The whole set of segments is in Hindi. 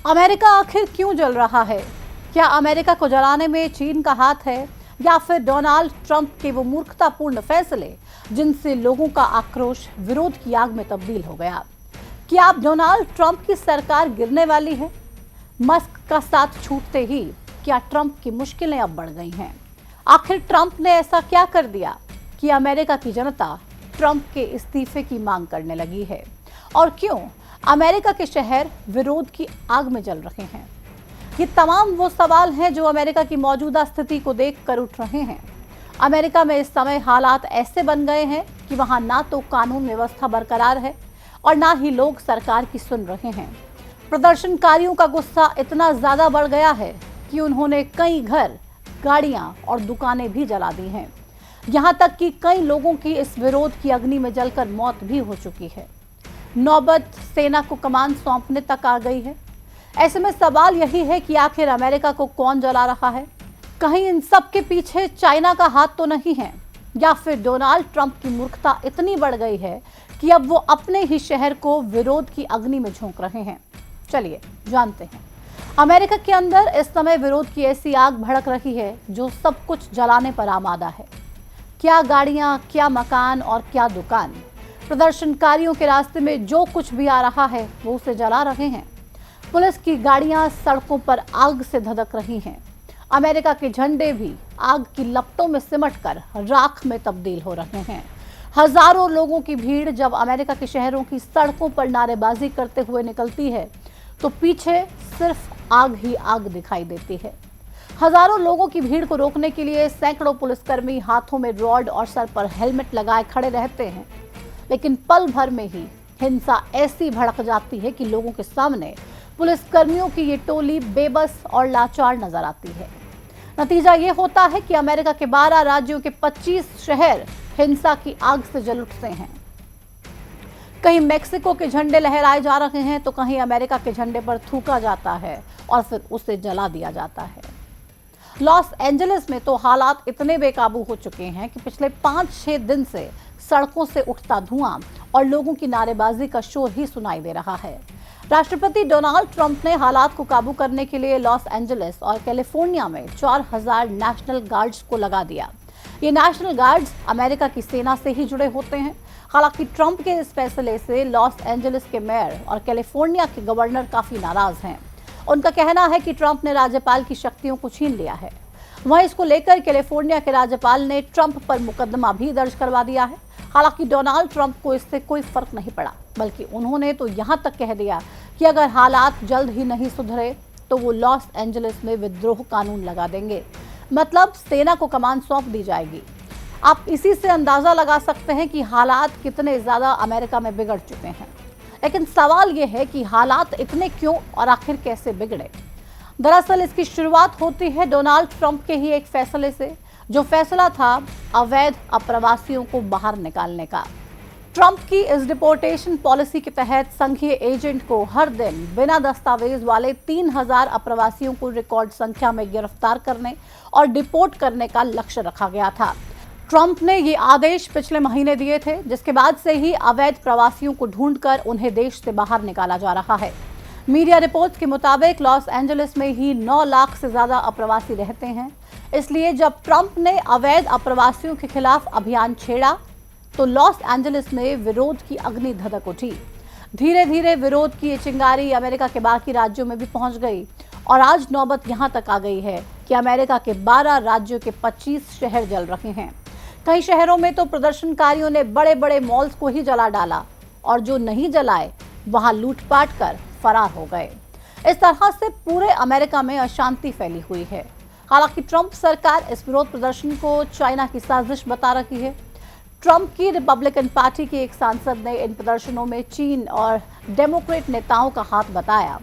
अमेरिका आखिर क्यों जल रहा है? क्या अमेरिका को जलाने में चीन का हाथ है या फिर डोनाल्ड ट्रंप के वो मूर्खतापूर्ण फैसले जिनसे लोगों का आक्रोश विरोध की आग में तब्दील हो गया? क्या अब डोनाल्ड ट्रंप की सरकार गिरने वाली है? मस्क का साथ छूटते ही क्या ट्रंप की मुश्किलें अब बढ़ गई हैं? आखिर ट्रंप ने ऐसा क्या कर दिया कि अमेरिका की जनता ट्रंप के इस्तीफे की मांग करने लगी है? और क्यों अमेरिका के शहर विरोध की आग में जल रहे हैं? ये तमाम वो सवाल हैं जो अमेरिका की मौजूदा स्थिति को देखकर उठ रहे हैं। अमेरिका में इस समय हालात ऐसे बन गए हैं कि वहां ना तो कानून व्यवस्था बरकरार है और ना ही लोग सरकार की सुन रहे हैं। प्रदर्शनकारियों का गुस्सा इतना ज्यादा बढ़ गया है कि उन्होंने कई घर, गाड़ियां और दुकानें भी जला दी हैं। यहां तक कि कई लोगों की इस विरोध की अग्नि में जलकर मौत भी हो चुकी है। नौबत सेना को कमान सौंपने तक आ गई है। ऐसे में सवाल यही है कि आखिर अमेरिका को कौन जला रहा है? कहीं इन सब के पीछे चाइना का हाथ तो नहीं है, या फिर डोनाल्ड ट्रंप की मूर्खता इतनी बढ़ गई है कि अब वो अपने ही शहर को विरोध की अग्नि में झोंक रहे हैं? चलिए जानते हैं। अमेरिका के अंदर इस समय विरोध की ऐसी आग भड़क रही है जो सब कुछ जलाने पर आमादा है। क्या गाड़ियां, क्या मकान और क्या दुकान। प्रदर्शनकारियों के रास्ते में जो कुछ भी आ रहा है वो उसे जला रहे हैं। पुलिस की गाड़ियां सड़कों पर आग से धधक रही हैं। अमेरिका के झंडे भी आग की लपटों में सिमटकर राख में तब्दील हो रहे हैं। हजारों लोगों की भीड़ जब अमेरिका के शहरों की सड़कों पर नारेबाजी करते हुए निकलती है तो पीछे सिर्फ आग ही आग दिखाई देती है। हजारों लोगों की भीड़ को रोकने के लिए सैकड़ों पुलिसकर्मी हाथों में रॉड और सर पर हेलमेट लगाए खड़े रहते हैं, लेकिन पल भर में ही हिंसा ऐसी भड़क जाती है कि लोगों के सामने पुलिसकर्मियों की ये टोली बेबस और लाचार नजर आती है। नतीजा ये होता है कि अमेरिका के 12 राज्यों के 25 शहर हिंसा की आग से जल उठते हैं। कहीं मेक्सिको के झंडे लहराए जा रहे हैं तो कहीं अमेरिका के झंडे पर थूका जाता है और फिर उसे जला दिया जाता है। लॉस एंजलिस में तो हालात इतने बेकाबू हो चुके हैं कि पिछले 5-6 दिन से सड़कों से उठता धुआं और लोगों की नारेबाजी का शोर ही सुनाई दे रहा है। राष्ट्रपति डोनाल्ड ट्रंप ने हालात को काबू करने के लिए लॉस एंजलिस और कैलिफोर्निया में 4000 नेशनल गार्ड्स को लगा दिया। ये नेशनल गार्ड्स अमेरिका की सेना से ही जुड़े होते हैं। हालांकि ट्रंप के इस फैसले से लॉस एंजलिस के मेयर और कैलिफोर्निया के गवर्नर काफी नाराज हैं। उनका कहना है कि ट्रंप ने राज्यपाल की शक्तियों को छीन लिया है। वहीं इसको लेकर कैलिफोर्निया के राज्यपाल ने ट्रंप पर मुकदमा भी दर्ज करवा दिया है। हालांकि डोनाल्ड ट्रंप को इससे कोई फर्क नहीं पड़ा, बल्कि उन्होंने तो यहां तक कह दिया कि अगर हालात जल्द ही नहीं सुधरे तो वो लॉस एंजलिस में विद्रोह कानून लगा देंगे, मतलब सेना को कमान सौंप दी जाएगी। आप इसी से अंदाजा लगा सकते हैं कि हालात कितने ज्यादा अमेरिका में बिगड़ चुके हैं। लेकिन सवाल यह है कि हालात इतने क्यों और आखिर कैसे बिगड़े? दरअसल इसकी शुरुआत होती है डोनाल्ड ट्रंप के ही एक फैसले से, जो फैसला था अवैध अप्रवासियों को बाहर निकालने का। ट्रंप की इस डिपोर्टेशन पॉलिसी के तहत संघीय एजेंट को हर दिन बिना दस्तावेज वाले 3000 अप्रवासियों को रिकॉर्ड संख्या में गिरफ्तार करने और डिपोर्ट करने का लक्ष्य रखा गया था। ट्रंप ने ये आदेश पिछले महीने दिए थे, जिसके बाद से ही अवैध प्रवासियों को ढूंढकर उन्हें देश से बाहर निकाला जा रहा है। मीडिया रिपोर्ट्स के मुताबिक लॉस एंजलिस में ही 9 लाख से ज्यादा अप्रवासी रहते हैं। इसलिए जब ट्रंप ने अवैध अप्रवासियों के खिलाफ अभियान छेड़ा तो लॉस एंजलिस में विरोध की अग्नि धधक उठी। धीरे धीरे विरोध की ये चिंगारी अमेरिका के बाकी राज्यों में भी पहुंच गई और आज नौबत यहां तक आ गई है कि अमेरिका के 12 राज्यों के 25 शहर जल रहे हैं। कई शहरों में तो प्रदर्शनकारियों ने बड़े बड़े मॉल्स को ही जला डाला और जो नहीं जलाए वहां लूटपाट कर फरार हो गए। इस तरह से पूरे अमेरिका में अशांति फैली हुई है। हालांकि ट्रंप सरकार इस विरोध प्रदर्शन को चाइना की साजिश बता रही है। ट्रंप की रिपब्लिकन पार्टी के एक सांसद ने इन प्रदर्शनों में चीन और डेमोक्रेट नेताओं का हाथ बताया।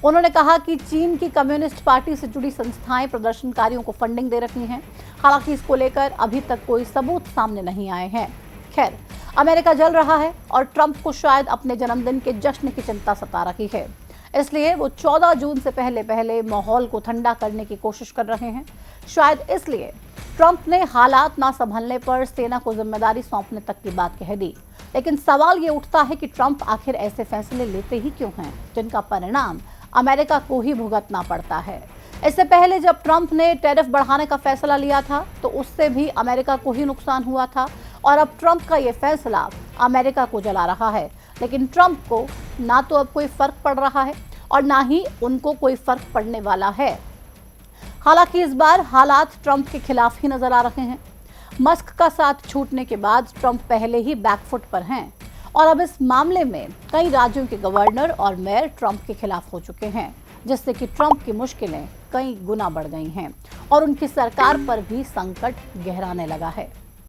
उन्होंने कहा कि चीन की कम्युनिस्ट पार्टी से जुड़ी संस्थाएं प्रदर्शनकारियों को फंडिंग दे रही हैं। हालांकि इसको लेकर अभी तक कोई सबूत सामने नहीं आए हैं। खैर, अमेरिका जल रहा है और ट्रंप को शायद अपने जन्मदिन के जश्न की चिंता सता रही है, इसलिए वो 14 जून से पहले माहौल को ठंडा करने की कोशिश कर रहे हैं। शायद इसलिए ट्रंप ने हालात ना संभलने पर सेना को जिम्मेदारी सौंपने तक की बात कह दी। लेकिन सवाल ये उठता है कि ट्रंप आखिर ऐसे फैसले लेते ही क्यों हैं जिनका परिणाम अमेरिका को ही भुगतना पड़ता है। इससे पहले जब ट्रंप ने टैरिफ बढ़ाने का फैसला लिया था तो उससे भी अमेरिका को ही नुकसान हुआ था और अब ट्रंप का ये फैसला अमेरिका को जला रहा है। लेकिन ट्रंप को ना तो अब कोई फर्क पड़ रहा है और ना ही उनको कोई फर्क पड़ने वाला है। हालांकि इस बार हालात ट्रंप के खिलाफ ही नजर आ रहे हैं। मस्क का साथ छूटने के बाद ट्रंप पहले ही बैकफुट पर हैं और अब इस मामले में कई राज्यों के गवर्नर और मेयर ट्रंप के खिलाफ हो चुके हैं, जिससे कि ट्रंप की मुश्किलें कई गुना बढ़ गई हैं और उनकी सरकार पर भी संकट गहराने लगा है।